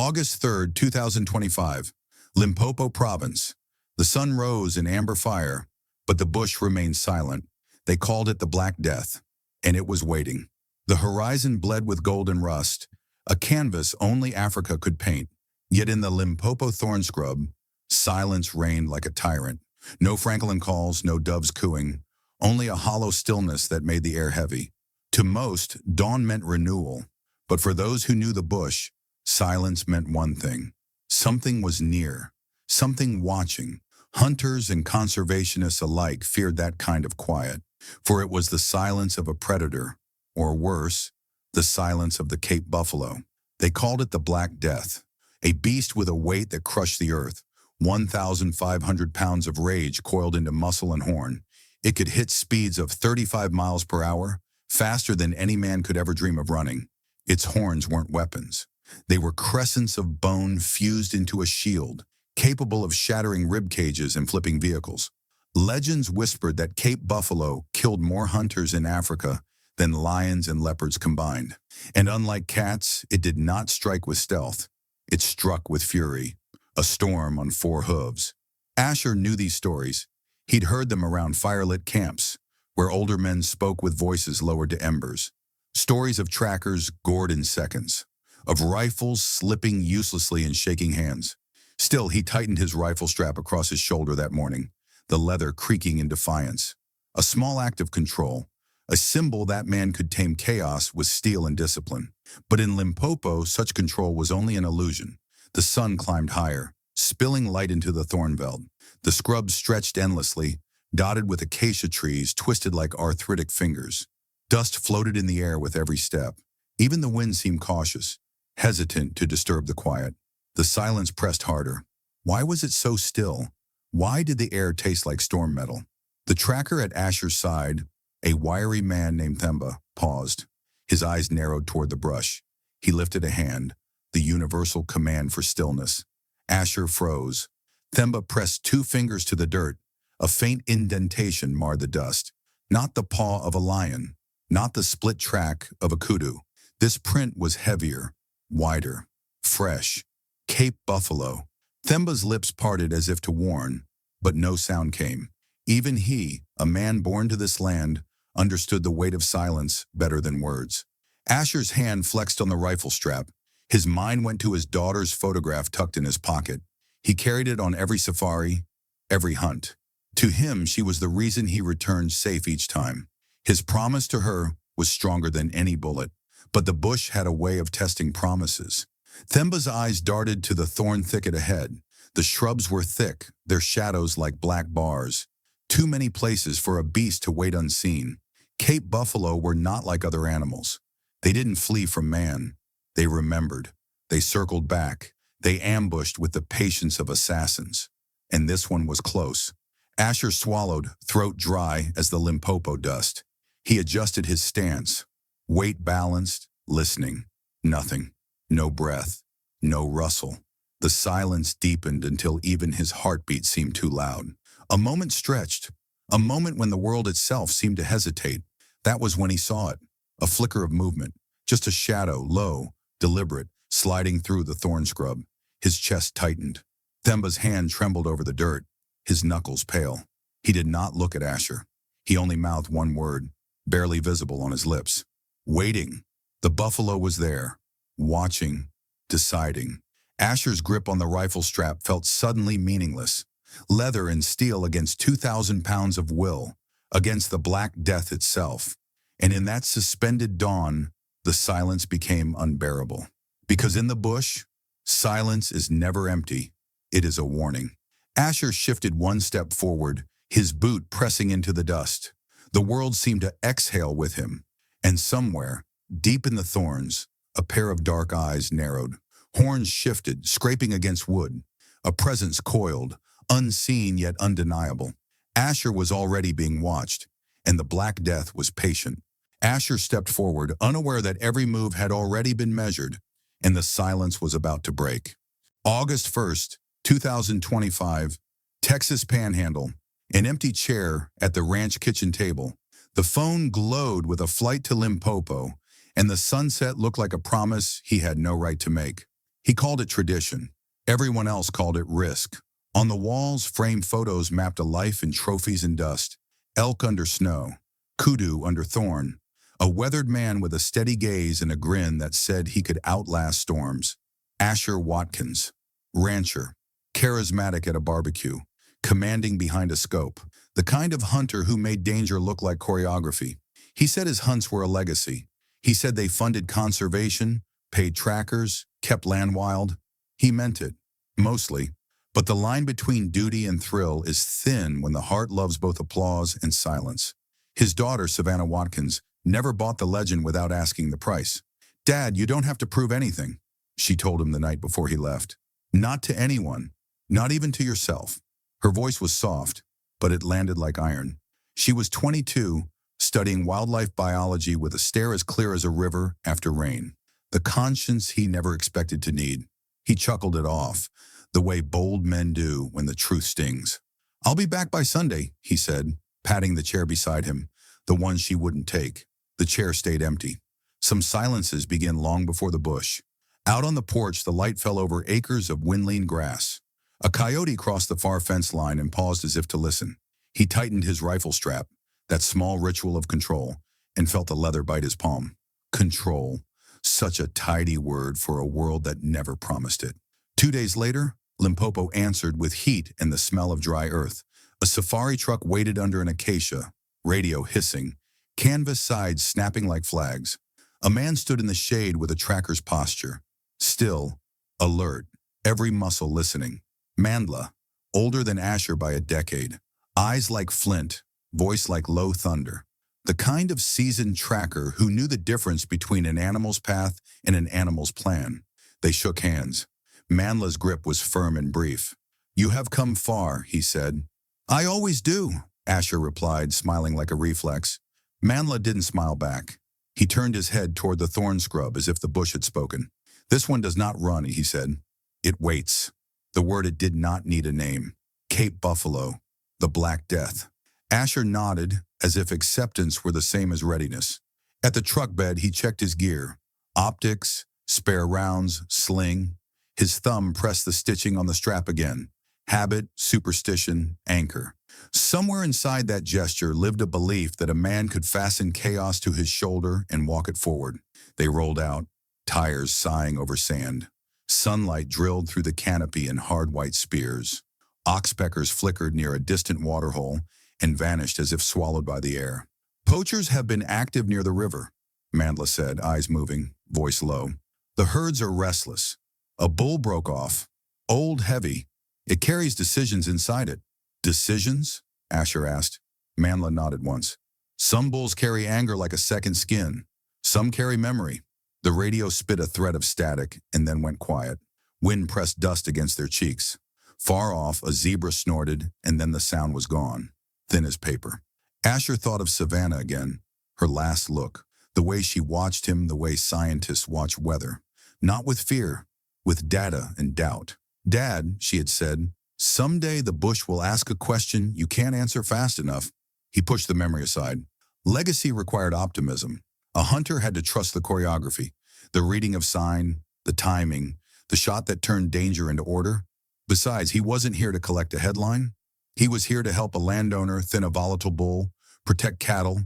August 3rd, 2025, Limpopo Province. The sun rose in amber fire, but the bush remained silent. They called it the Black Death, and it was waiting. The horizon bled with golden rust, a canvas only Africa could paint. Yet in the Limpopo thorn scrub, silence reigned like a tyrant. No Franklin calls, no doves cooing, only a hollow stillness that made the air heavy. To most, dawn meant renewal, but for those who knew the bush, silence meant one thing. Something was near, something watching. Hunters and conservationists alike feared that kind of quiet, for it was the silence of a predator, or worse, the silence of the Cape buffalo. They called it the Black Death, a beast with a weight that crushed the earth, 1,500 pounds of rage coiled into muscle and horn. It could hit speeds of 35 miles per hour, faster than any man could ever dream of running. Its horns weren't weapons. They were crescents of bone fused into a shield, capable of shattering rib cages and flipping vehicles. Legends whispered that Cape buffalo killed more hunters in Africa than lions and leopards combined. And unlike cats, it did not strike with stealth. It struck with fury, a storm on four hooves. Asher knew these stories. He'd heard them around firelit camps, where older men spoke with voices lowered to embers. Stories of trackers gored in seconds, of rifles slipping uselessly in shaking hands. Still, he tightened his rifle strap across his shoulder that morning, the leather creaking in defiance. A small act of control, a symbol that man could tame chaos with steel and discipline. But in Limpopo, such control was only an illusion. The sun climbed higher, spilling light into the thornveld. The scrub stretched endlessly, dotted with acacia trees twisted like arthritic fingers. Dust floated in the air with every step. Even the wind seemed cautious, hesitant to disturb the quiet. The silence pressed harder. Why was it so still? Why did the air taste like storm metal? The tracker at Asher's side, a wiry man named Themba, paused. His eyes narrowed toward the brush. He lifted a hand, the universal command for stillness. Asher froze. Themba pressed two fingers to the dirt. A faint indentation marred the dust. Not the paw of a lion, not the split track of a kudu. This print was heavier, wider, fresh. Cape buffalo. Themba's lips parted as if to warn, but no sound came. Even he, a man born to this land, understood the weight of silence better than words. Asher's hand flexed on the rifle strap. His mind went to his daughter's photograph tucked in his pocket. He carried it on every safari, every hunt. To him, she was the reason he returned safe each time. His promise to her was stronger than any bullet, but the bush had a way of testing promises. Themba's eyes darted to the thorn thicket ahead. The shrubs were thick, their shadows like black bars. Too many places for a beast to wait unseen. Cape buffalo were not like other animals. They didn't flee from man. They remembered. They circled back. They ambushed with the patience of assassins. And this one was close. Asher swallowed, throat dry as the Limpopo dust. He adjusted his stance, weight balanced, listening. Nothing. No breath. No rustle. The silence deepened until even his heartbeat seemed too loud. A moment stretched. A moment when the world itself seemed to hesitate. That was when he saw it. A flicker of movement. Just a shadow, low, deliberate, sliding through the thorn scrub. His chest tightened. Themba's hand trembled over the dirt, his knuckles pale. He did not look at Asher. He only mouthed one word, barely visible on his lips. Waiting. The buffalo was there, watching, deciding. Asher's grip on the rifle strap felt suddenly meaningless. Leather and steel against 2,000 pounds of will, against the Black Death itself. And in that suspended dawn, the silence became unbearable. Because in the bush, silence is never empty. It is a warning. Asher shifted one step forward, his boot pressing into the dust. The world seemed to exhale with him. And somewhere, deep in the thorns, a pair of dark eyes narrowed. Horns shifted, scraping against wood. A presence coiled, unseen yet undeniable. Asher was already being watched, and the Black Death was patient. Asher stepped forward, unaware that every move had already been measured, and the silence was about to break. August 1st, 2025, Texas Panhandle. An empty chair at the ranch kitchen table. The phone glowed with a flight to Limpopo, and the sunset looked like a promise he had no right to make. He called it tradition. Everyone else called it risk. On the walls, framed photos mapped a life in trophies and dust. Elk under snow, kudu under thorn, a weathered man with a steady gaze and a grin that said he could outlast storms. Asher Watkins, rancher, charismatic at a barbecue, commanding behind a scope, the kind of hunter who made danger look like choreography. He said his hunts were a legacy. He said they funded conservation, paid trackers, kept land wild. He meant it, mostly. But the line between duty and thrill is thin when the heart loves both applause and silence. His daughter, Savannah Watkins, never bought the legend without asking the price. "Dad, you don't have to prove anything," she told him the night before he left. "Not to anyone, not even to yourself." Her voice was soft, but it landed like iron. She was 22, studying wildlife biology with a stare as clear as a river after rain. The conscience he never expected to need. He chuckled it off, the way bold men do when the truth stings. "I'll be back by Sunday," he said, patting the chair beside him, the one she wouldn't take. The chair stayed empty. Some silences began long before the bush. Out on the porch, the light fell over acres of wind-lean grass. A coyote crossed the far fence line and paused as if to listen. He tightened his rifle strap, that small ritual of control, and felt the leather bite his palm. Control. Such a tidy word for a world that never promised it. 2 days later, Limpopo answered with heat and the smell of dry earth. A safari truck waited under an acacia, radio hissing, canvas sides snapping like flags. A man stood in the shade with a tracker's posture, still, alert, every muscle listening. Mandla, older than Asher by a decade, eyes like flint, voice like low thunder. The kind of seasoned tracker who knew the difference between an animal's path and an animal's plan. They shook hands. Mandla's grip was firm and brief. "You have come far," he said. "I always do," Asher replied, smiling like a reflex. Mandla didn't smile back. He turned his head toward the thorn scrub as if the bush had spoken. "This one does not run," he said. "It waits." The word it did not need a name. Cape Buffalo, the Black Death. Asher nodded, as if acceptance were the same as readiness. At the truck bed, he checked his gear. Optics, spare rounds, sling. His thumb pressed the stitching on the strap again. Habit, superstition, anchor. Somewhere inside that gesture lived a belief that a man could fasten chaos to his shoulder and walk it forward. They rolled out, tires sighing over sand. Sunlight drilled through the canopy in hard white spears. Oxpeckers flickered near a distant waterhole and vanished as if swallowed by the air. "Poachers have been active near the river," Mandla said, eyes moving, voice low. "The herds are restless. A bull broke off. Old, heavy. It carries decisions inside it." "Decisions?" Asher asked. Mandla nodded once. "Some bulls carry anger like a second skin. Some carry memory." The radio spit a thread of static and then went quiet. Wind pressed dust against their cheeks. Far off, a zebra snorted, and then the sound was gone, thin as paper. Asher thought of Savannah again, her last look, the way she watched him, the way scientists watch weather. Not with fear, with data and doubt. "Dad," she had said, "someday the bush will ask a question you can't answer fast enough." He pushed the memory aside. Legacy required optimism. A hunter had to trust the choreography, the reading of sign, the timing, the shot that turned danger into order. Besides, he wasn't here to collect a headline. He was here to help a landowner thin a volatile bull, protect cattle,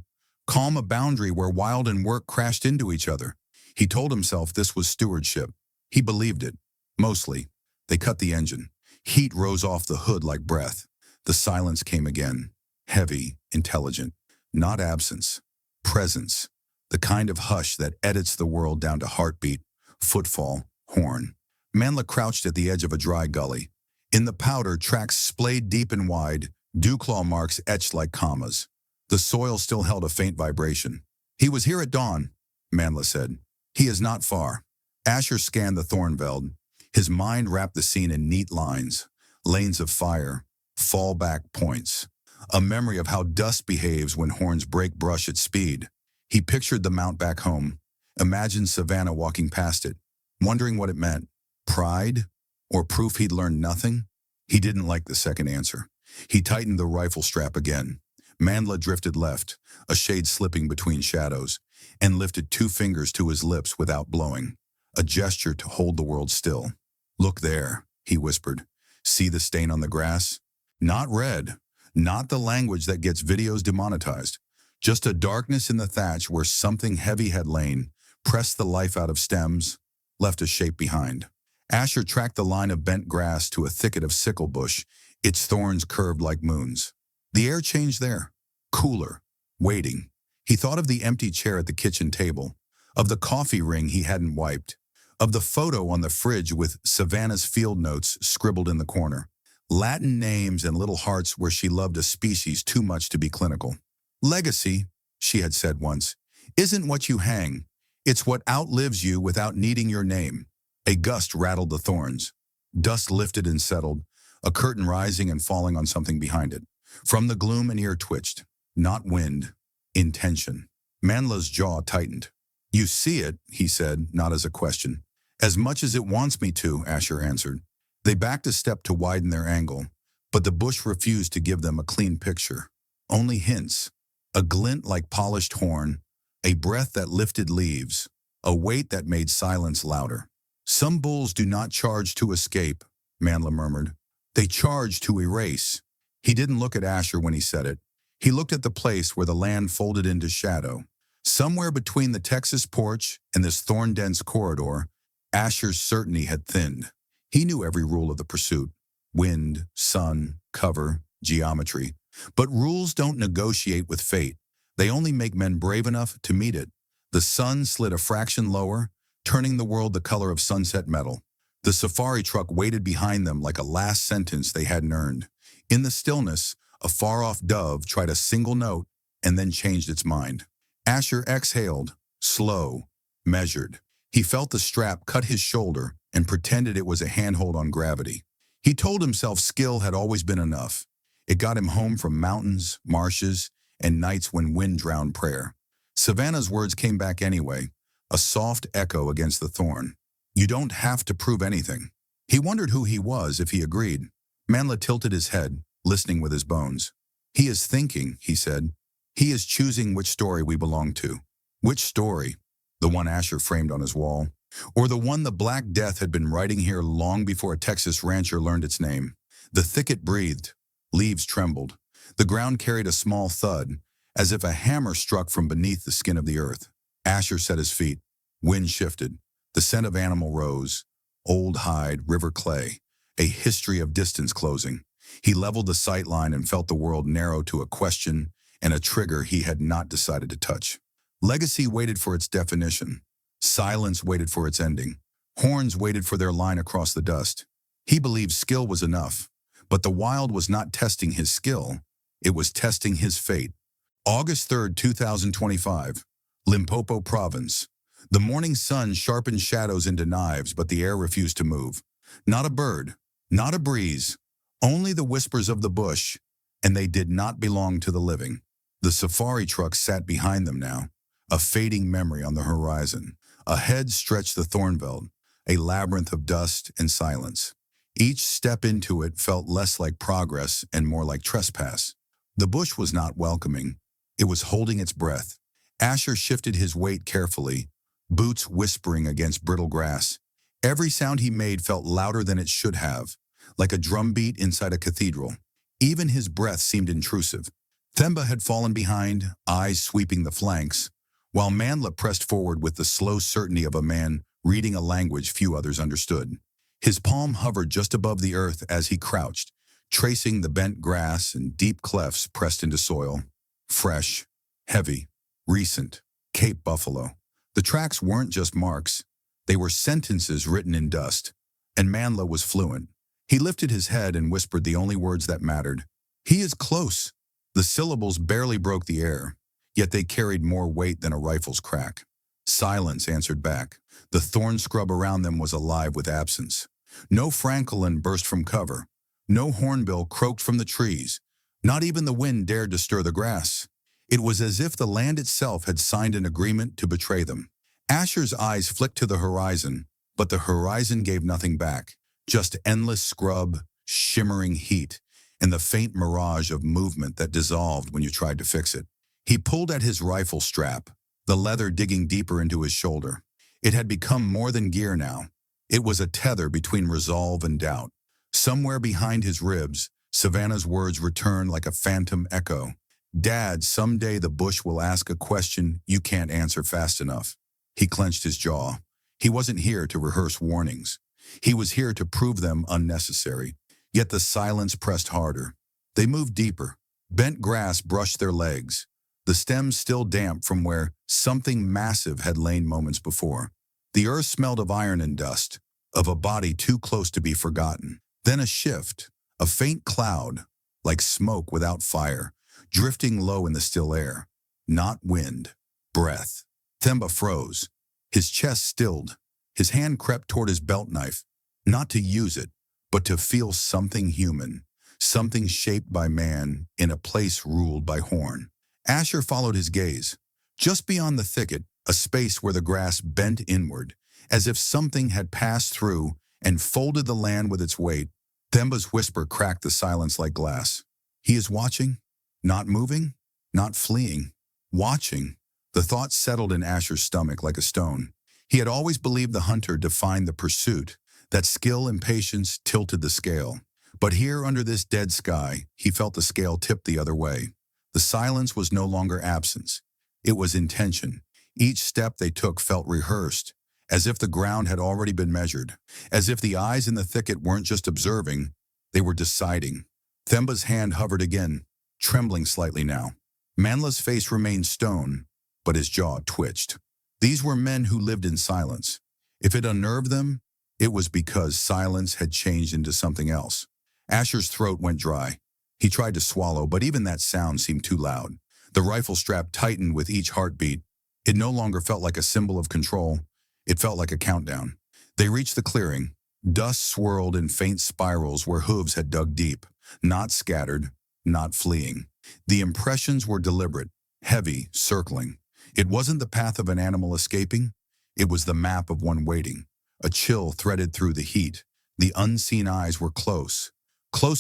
calm a boundary where wild and work crashed into each other. He told himself this was stewardship. He believed it, mostly. They cut the engine. Heat rose off the hood like breath. The silence came again, heavy, intelligent. Not absence, presence. The kind of hush that edits the world down to heartbeat, footfall, horn. Mandla crouched at the edge of a dry gully. In the powder, tracks splayed deep and wide, dewclaw marks etched like commas. The soil still held a faint vibration. "He was here at dawn," Mandla said. "He is not far." Asher scanned the thornveld. His mind wrapped the scene in neat lines, lanes of fire, fallback points. A memory of how dust behaves when horns break brush at speed. He pictured the mount back home, imagined Savannah walking past it, wondering what it meant. Pride? Or proof he'd learned nothing? He didn't like the second answer. He tightened the rifle strap again. Mandla drifted left, a shade slipping between shadows, and lifted 2 fingers to his lips without blowing. a gesture to hold the world still. "Look there," he whispered. "See the stain on the grass? Not red, not the language that gets videos demonetized. Just a darkness in the thatch where something heavy had lain, pressed the life out of stems, left a shape behind." Asher tracked the line of bent grass to a thicket of sickle bush, its thorns curved like moons. The air changed there, cooler, waiting. He thought of the empty chair at the kitchen table, of the coffee ring he hadn't wiped, of the photo on the fridge with Savannah's field notes scribbled in the corner. Latin names and little hearts where she loved a species too much to be clinical. "Legacy," she had said once, "isn't what you hang. It's what outlives you without needing your name." A gust rattled the thorns. Dust lifted and settled, a curtain rising and falling on something behind it. From the gloom, an ear twitched. Not wind, intention. Mandla's jaw tightened. "You see it," he said, not as a question. "As much as it wants me to," Asher answered. They backed a step to widen their angle, but the bush refused to give them a clean picture. Only hints. A glint like polished horn, a breath that lifted leaves, a weight that made silence louder. "Some bulls do not charge to escape," Mandla murmured. "They charge to erase." He didn't look at Asher when he said it. He looked at the place where the land folded into shadow. Somewhere between the Texas porch and this thorn-dense corridor, Asher's certainty had thinned. He knew every rule of the pursuit: wind, sun, cover, geometry. But rules don't negotiate with fate. They only make men brave enough to meet it. The sun slid a fraction lower, turning the world the color of sunset metal. The safari truck waited behind them like a last sentence they hadn't earned. In the stillness, a far-off dove tried a single note and then changed its mind. Asher exhaled, slow, measured. He felt the strap cut his shoulder and pretended it was a handhold on gravity. He told himself skill had always been enough. It got him home from mountains, marshes, and nights when wind drowned prayer. Savannah's words came back anyway, a soft echo against the thorn. "You don't have to prove anything." He wondered who he was if he agreed. Mandla tilted his head, listening with his bones. "He is thinking," he said. "He is choosing which story we belong to." Which story? The one Asher framed on his wall? Or the one the Black Death had been writing here long before a Texas rancher learned its name? The thicket breathed. Leaves trembled. The ground carried a small thud, as if a hammer struck from beneath the skin of the earth. Asher set his feet. Wind shifted. The scent of animal rose. Old hide, river clay. A history of distance closing. He leveled the sight line and felt the world narrow to a question and a trigger he had not decided to touch. Legacy waited for its definition. Silence waited for its ending. Horns waited for their line across the dust. He believed skill was enough, but the wild was not testing his skill. It was testing his fate. August 3rd, 2025, Limpopo Province. The morning sun sharpened shadows into knives, but the air refused to move. Not a bird, not a breeze, only the whispers of the bush, and they did not belong to the living. The safari truck sat behind them now, a fading memory on the horizon. Ahead stretched the thornveld, a labyrinth of dust and silence. Each step into it felt less like progress and more like trespass. The bush was not welcoming. It was holding its breath. Asher shifted his weight carefully, boots whispering against brittle grass. Every sound he made felt louder than it should have, like a drumbeat inside a cathedral. Even his breath seemed intrusive. Themba had fallen behind, eyes sweeping the flanks, while Mandla pressed forward with the slow certainty of a man reading a language few others understood. His palm hovered just above the earth as he crouched, tracing the bent grass and deep clefts pressed into soil. Fresh, heavy, recent, Cape Buffalo. The tracks weren't just marks. They were sentences written in dust, and Mandla was fluent. He lifted his head and whispered the only words that mattered. "He is close." The syllables barely broke the air, yet they carried more weight than a rifle's crack. Silence answered back. The thorn scrub around them was alive with absence. No francolin burst from cover. No hornbill croaked from the trees. Not even the wind dared to stir the grass. It was as if the land itself had signed an agreement to betray them. Asher's eyes flicked to the horizon, but the horizon gave nothing back. Just endless scrub, shimmering heat, and the faint mirage of movement that dissolved when you tried to fix it. He pulled at his rifle strap, the leather digging deeper into his shoulder. It had become more than gear now. It was a tether between resolve and doubt. Somewhere behind his ribs, Savannah's words returned like a phantom echo. Dad, someday the bush will ask a question you can't answer fast enough. He clenched his jaw. He wasn't here to rehearse warnings. He was here to prove them unnecessary. Yet the silence pressed harder. They moved deeper. Bent grass brushed their legs, the stems still damp from where something massive had lain moments before. The earth smelled of iron and dust, of a body too close to be forgotten. Then a shift, a faint cloud, like smoke without fire, drifting low in the still air. Not wind, breath. Themba froze. His chest stilled. His hand crept toward his belt knife, not to use it, but to feel something human, something shaped by man in a place ruled by horn. Asher followed his gaze. Just beyond the thicket, a space where the grass bent inward, as if something had passed through and folded the land with its weight. Themba's whisper cracked the silence like glass. He is watching, not moving, not fleeing, watching. The thought settled in Asher's stomach like a stone. He had always believed the hunter defined the pursuit, that skill and patience tilted the scale. But here under this dead sky, he felt the scale tip the other way. The silence was no longer absence. It was intention. Each step they took felt rehearsed, as if the ground had already been measured, as if the eyes in the thicket weren't just observing, they were deciding. Themba's hand hovered again, trembling slightly now. Mandla's face remained stone, but his jaw twitched. These were men who lived in silence. If it unnerved them, it was because silence had changed into something else. Asher's throat went dry. He tried to swallow, but even that sound seemed too loud. The rifle strap tightened with each heartbeat. It no longer felt like a symbol of control. It felt like a countdown. They reached the clearing. Dust swirled in faint spirals where hooves had dug deep, not scattered, not fleeing. The impressions were deliberate, heavy, circling. It wasn't the path of an animal escaping. It was the map of one waiting. A chill threaded through the heat. The unseen eyes were close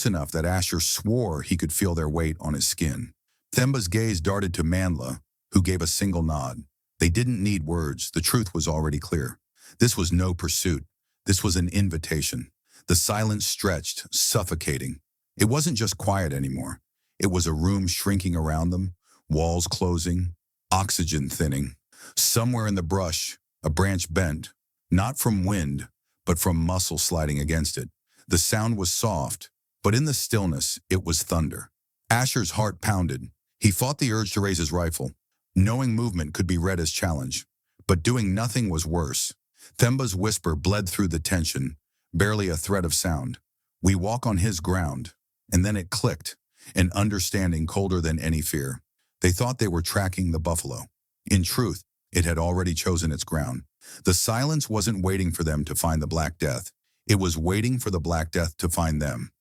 enough that Asher swore he could feel their weight on his skin. Themba's gaze darted to Mandla, who gave a single nod. They didn't need words. The truth was already clear. This was no pursuit. This was an invitation. The silence stretched, suffocating. It wasn't just quiet anymore. It was a room shrinking around them, walls closing, oxygen thinning. Somewhere in the brush, a branch bent, not from wind, but from muscle sliding against it. The sound was soft, but in the stillness, it was thunder. Asher's heart pounded. He fought the urge to raise his rifle. Knowing movement could be read as challenge, but doing nothing was worse. Themba's whisper bled through the tension, barely a thread of sound. We walk on his ground. And then it clicked, an understanding colder than any fear. They thought they were tracking the buffalo. In truth, it had already chosen its ground. The silence wasn't waiting for them to find the Black Death. It was waiting for the Black Death to find them.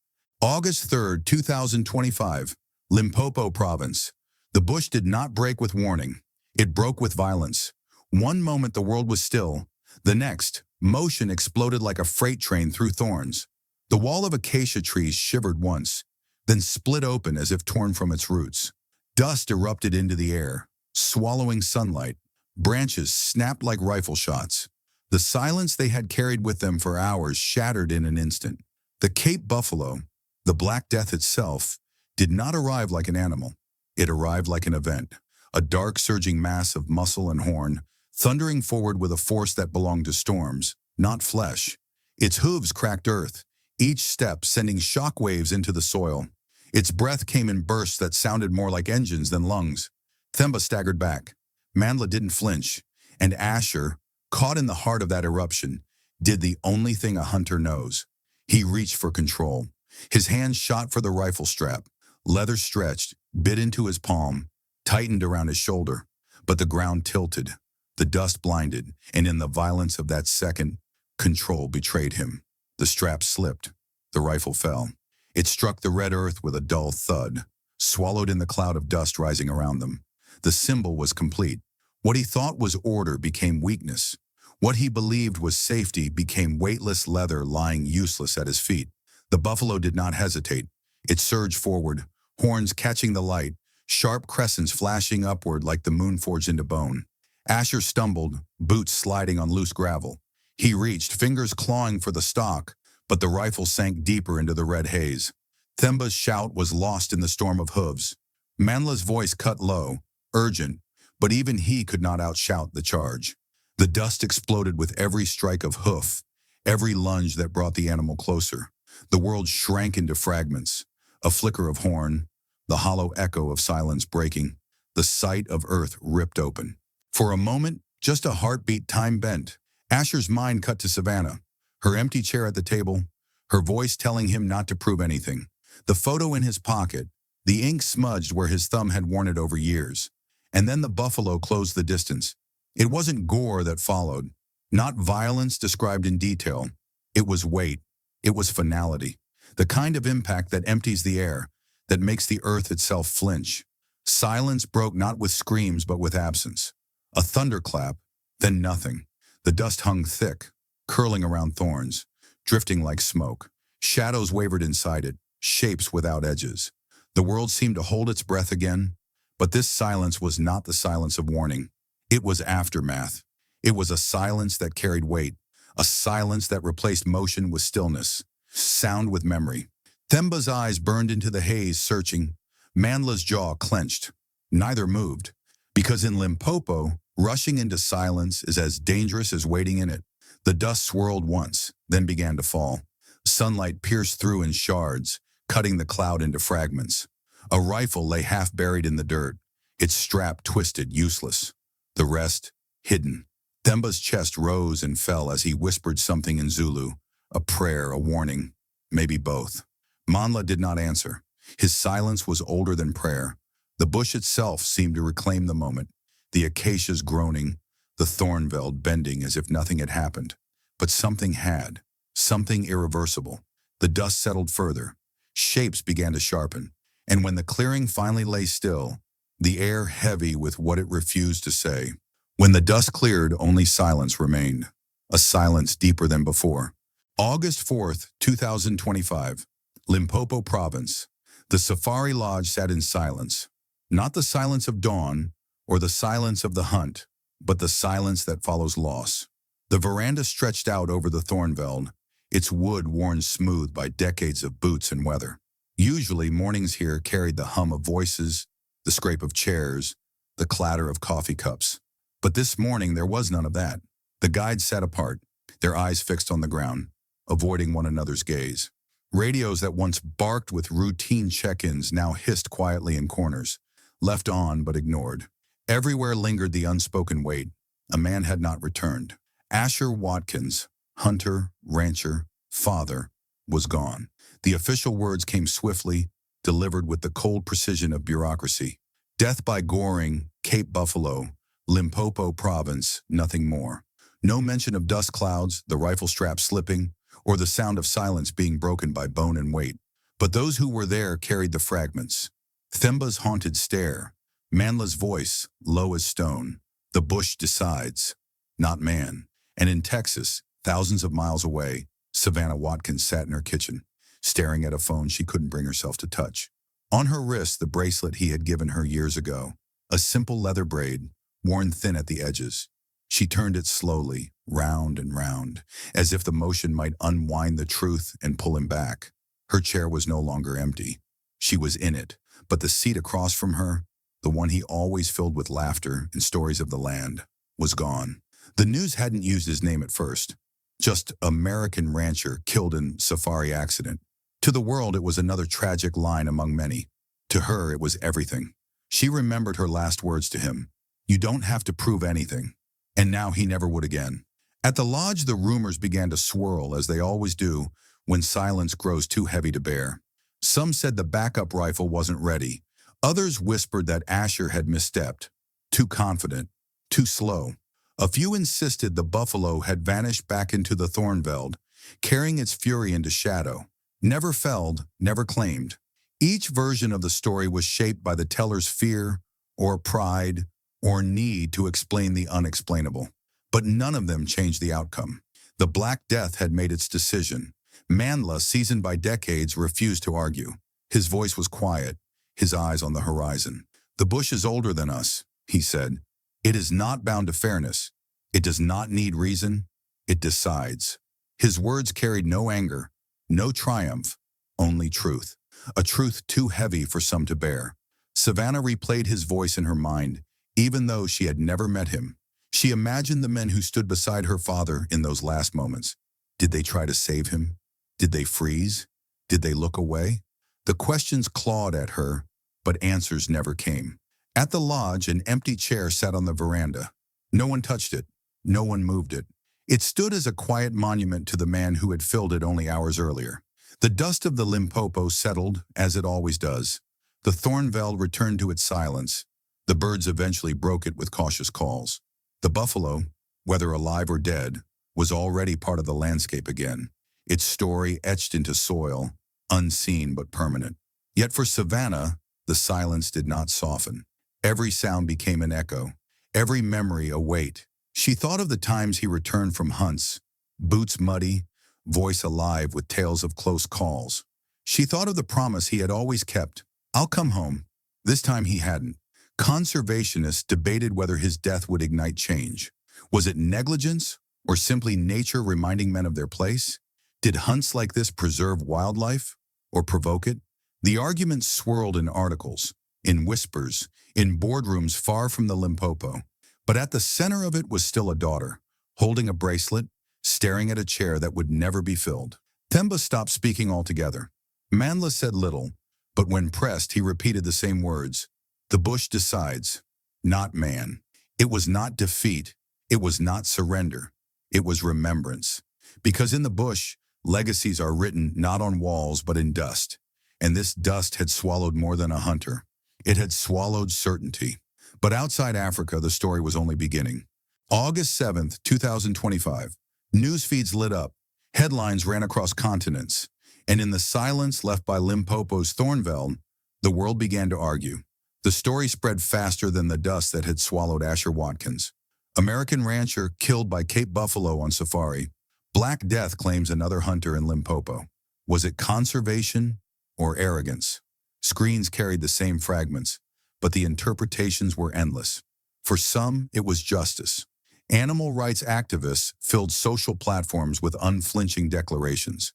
August 3rd, 2025, Limpopo Province. The bush did not break with warning. It broke with violence. One moment the world was still. The next, motion exploded like a freight train through thorns. The wall of acacia trees shivered once, then split open as if torn from its roots. Dust erupted into the air, swallowing sunlight. Branches snapped like rifle shots. The silence they had carried with them for hours shattered in an instant. The Cape buffalo, the Black Death itself, did not arrive like an animal. It arrived like an event, a dark surging mass of muscle and horn, thundering forward with a force that belonged to storms, not flesh. Its hooves cracked earth, each step sending shock waves into the soil. Its breath came in bursts that sounded more like engines than lungs. Themba staggered back. Mandla didn't flinch, and Asher, caught in the heart of that eruption, did the only thing a hunter knows. He reached for control. His hand shot for the rifle strap. Leather stretched, bit into his palm, tightened around his shoulder. But the ground tilted. The dust blinded, and in the violence of that second, control betrayed him. The strap slipped. The rifle fell. It struck the red earth with a dull thud, swallowed in the cloud of dust rising around them. The symbol was complete. What he thought was order became weakness. What he believed was safety became weightless leather lying useless at his feet. The buffalo did not hesitate. It surged forward, horns catching the light, sharp crescents flashing upward like the moon forged into bone. Asher stumbled, boots sliding on loose gravel. He reached, fingers clawing for the stock, but the rifle sank deeper into the red haze. Themba's shout was lost in the storm of hooves. Mandla's voice cut low, urgent, but even he could not outshout the charge. The dust exploded with every strike of hoof, every lunge that brought the animal closer. The world shrank into fragments, a flicker of horn, the hollow echo of silence breaking, the sight of earth ripped open. For a moment, just a heartbeat time bent. Asher's mind cut to Savannah, her empty chair at the table, her voice telling him not to prove anything. The photo in his pocket, the ink smudged where his thumb had worn it over years. And then the buffalo closed the distance. It wasn't gore that followed, not violence described in detail. It was weight. It was finality. The kind of impact that empties the air, that makes the earth itself flinch. Silence broke not with screams but with absence. A thunderclap, then nothing. The dust hung thick, curling around thorns, drifting like smoke. Shadows wavered inside it, shapes without edges. The world seemed to hold its breath again, but this silence was not the silence of warning. It was aftermath. It was a silence that carried weight, a silence that replaced motion with stillness, sound with memory. Themba's eyes burned into the haze, searching. Mandla's jaw clenched. Neither moved, because in Limpopo, rushing into silence is as dangerous as waiting in it. The dust swirled once, then began to fall. Sunlight pierced through in shards, cutting the cloud into fragments. A rifle lay half buried in the dirt, its strap twisted, useless. The rest, hidden. Themba's chest rose and fell as he whispered something in Zulu, a prayer, a warning, maybe both. Mandla did not answer. His silence was older than prayer. The bush itself seemed to reclaim the moment, the acacias groaning, the thornveld bending as if nothing had happened. But something had, something irreversible. The dust settled further. Shapes began to sharpen. And when the clearing finally lay still, the air heavy with what it refused to say. When the dust cleared, only silence remained, a silence deeper than before. August 4th, 2025, Limpopo Province. The Safari Lodge sat in silence, not the silence of dawn or the silence of the hunt, but the silence that follows loss. The veranda stretched out over the thornveld, its wood worn smooth by decades of boots and weather. Usually, mornings here carried the hum of voices, the scrape of chairs, the clatter of coffee cups. But this morning there was none of that. The guides sat apart, their eyes fixed on the ground, avoiding one another's gaze. Radios that once barked with routine check-ins now hissed quietly in corners, left on but ignored. Everywhere lingered the unspoken weight. A man had not returned. Asher Watkins, hunter, rancher, father, was gone. The official words came swiftly, delivered with the cold precision of bureaucracy. Death by goring, Cape Buffalo, Limpopo Province, nothing more. No mention of dust clouds, the rifle strap slipping, or the sound of silence being broken by bone and weight. But those who were there carried the fragments. Themba's haunted stare, Mandla's voice, low as stone. The bush decides, not man. And in Texas, thousands of miles away, Savannah Watkins sat in her kitchen, staring at a phone she couldn't bring herself to touch. On her wrist, the bracelet he had given her years ago, a simple leather braid, worn thin at the edges. She turned it slowly, round and round, as if the motion might unwind the truth and pull him back. Her chair was no longer empty. She was in it, but the seat across from her, the one he always filled with laughter and stories of the land, was gone. The news hadn't used his name at first. Just American rancher killed in safari accident. To the world, it was another tragic line among many. To her, it was everything. She remembered her last words to him. You don't have to prove anything. And now he never would again. At the lodge, the rumors began to swirl, as they always do when silence grows too heavy to bear. Some said the backup rifle wasn't ready. Others whispered that Asher had misstepped. Too confident. Too slow. A few insisted the buffalo had vanished back into the thornveld, carrying its fury into shadow. Never felled, never claimed. Each version of the story was shaped by the teller's fear, or pride, or need to explain the unexplainable. But none of them changed the outcome. The Black Death had made its decision. Mandla, seasoned by decades, refused to argue. His voice was quiet, his eyes on the horizon. The bush is older than us, he said. It is not bound to fairness. It does not need reason. It decides. His words carried no anger, no triumph, only truth. A truth too heavy for some to bear. Savannah replayed his voice in her mind, even though she had never met him. She imagined the men who stood beside her father in those last moments. Did they try to save him? Did they freeze? Did they look away? The questions clawed at her, but answers never came. At the lodge, an empty chair sat on the veranda. No one touched it. No one moved it. It stood as a quiet monument to the man who had filled it only hours earlier. The dust of the Limpopo settled, as it always does. The thornveld returned to its silence. The birds eventually broke it with cautious calls. The buffalo, whether alive or dead, was already part of the landscape again, its story etched into soil, unseen but permanent. Yet for Savannah, the silence did not soften. Every sound became an echo, every memory a weight. She thought of the times he returned from hunts, boots muddy, voice alive with tales of close calls. She thought of the promise he had always kept, "I'll come home." This time he hadn't. Conservationists debated whether his death would ignite change. Was it negligence or simply nature reminding men of their place? Did hunts like this preserve wildlife or provoke it? The arguments swirled in articles, in whispers, in boardrooms far from the Limpopo. But at the center of it was still a daughter, holding a bracelet, staring at a chair that would never be filled. Themba stopped speaking altogether. Mandla said little, but when pressed, he repeated the same words. The bush decides, not man. It was not defeat. It was not surrender. It was remembrance. Because in the bush, legacies are written not on walls but in dust. And this dust had swallowed more than a hunter. It had swallowed certainty. But outside Africa, the story was only beginning. August 7th, 2025. News feeds lit up. Headlines ran across continents. And in the silence left by Limpopo's thornveld, the world began to argue. The story spread faster than the dust that had swallowed Asher Watkins. American rancher killed by Cape buffalo on safari. Black Death claims another hunter in Limpopo. Was it conservation or arrogance? Screens carried the same fragments, but the interpretations were endless. For some, it was justice. Animal rights activists filled social platforms with unflinching declarations.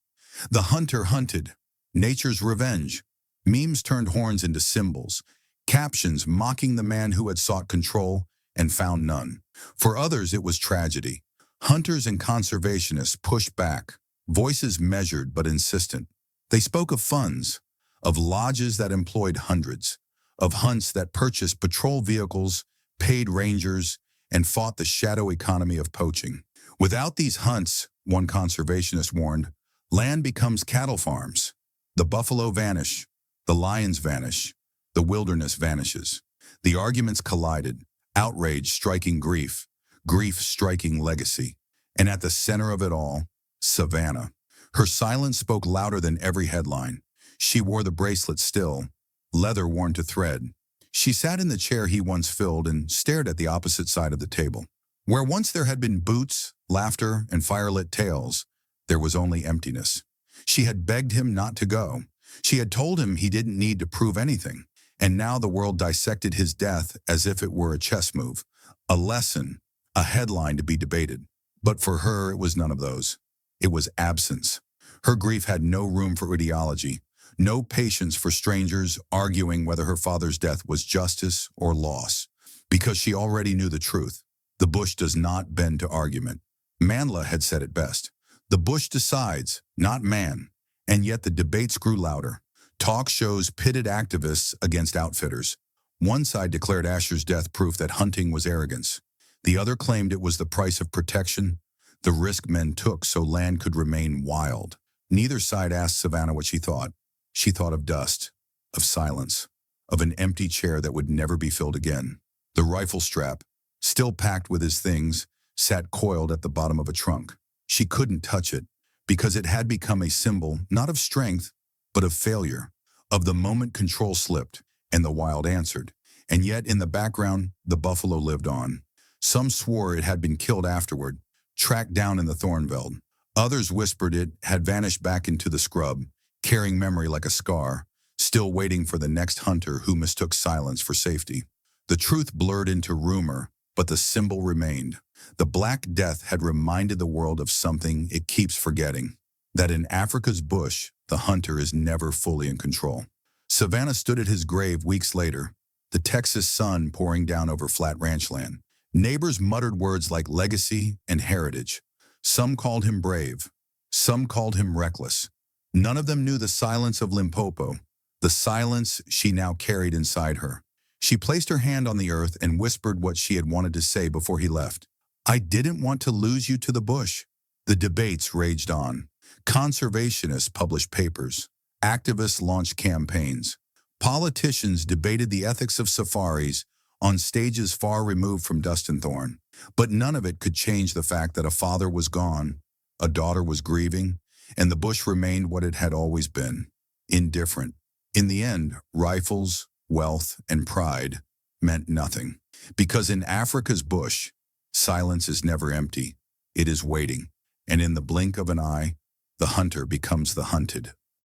The hunter hunted. Nature's revenge. Memes turned horns into symbols. Captions mocking the man who had sought control and found none. For others, it was tragedy. Hunters and conservationists pushed back, voices measured but insistent. They spoke of funds, of lodges that employed hundreds, of hunts that purchased patrol vehicles, paid rangers, and fought the shadow economy of poaching. Without these hunts, one conservationist warned, land becomes cattle farms. The buffalo vanish, the lions vanish, the wilderness vanishes. The arguments collided, outrage striking grief, grief striking legacy. And at the center of it all, Savannah. Her silence spoke louder than every headline. She wore the bracelet still, leather worn to thread. She sat in the chair he once filled and stared at the opposite side of the table. Where once there had been boots, laughter, and firelit tales, there was only emptiness. She had begged him not to go. She had told him he didn't need to prove anything. And now the world dissected his death as if it were a chess move, a lesson, a headline to be debated. But for her, it was none of those. It was absence. Her grief had no room for ideology, no patience for strangers arguing whether her father's death was justice or loss, because she already knew the truth. The bush does not bend to argument. Mandla had said it best. The bush decides, not man. And yet the debates grew louder. Talk shows pitted activists against outfitters. One side declared Asher's death proof that hunting was arrogance. The other claimed it was the price of protection, the risk men took so land could remain wild. Neither side asked Savannah what she thought. She thought of dust, of silence, of an empty chair that would never be filled again. The rifle strap, still packed with his things, sat coiled at the bottom of a trunk. She couldn't touch it, because it had become a symbol not of strength, but of failure, of the moment control slipped, and the wild answered. And yet in the background, the buffalo lived on. Some swore it had been killed afterward, tracked down in the thornveld. Others whispered it had vanished back into the scrub, carrying memory like a scar, still waiting for the next hunter who mistook silence for safety. The truth blurred into rumor, but the symbol remained. The Black Death had reminded the world of something it keeps forgetting, that in Africa's bush, the hunter is never fully in control. Savannah stood at his grave weeks later, the Texas sun pouring down over flat ranchland. Neighbors muttered words like legacy and heritage. Some called him brave. Some called him reckless. None of them knew the silence of Limpopo, the silence she now carried inside her. She placed her hand on the earth and whispered what she had wanted to say before he left. "I didn't want to lose you to the bush." The debates raged on. Conservationists published papers. Activists launched campaigns. Politicians debated the ethics of safaris on stages far removed from dust and thorn. But none of it could change the fact that a father was gone, a daughter was grieving, and the bush remained what it had always been, indifferent. In the end, rifles, wealth, and pride meant nothing. Because in Africa's bush, silence is never empty. It is waiting. And in the blink of an eye, the hunter becomes the hunted.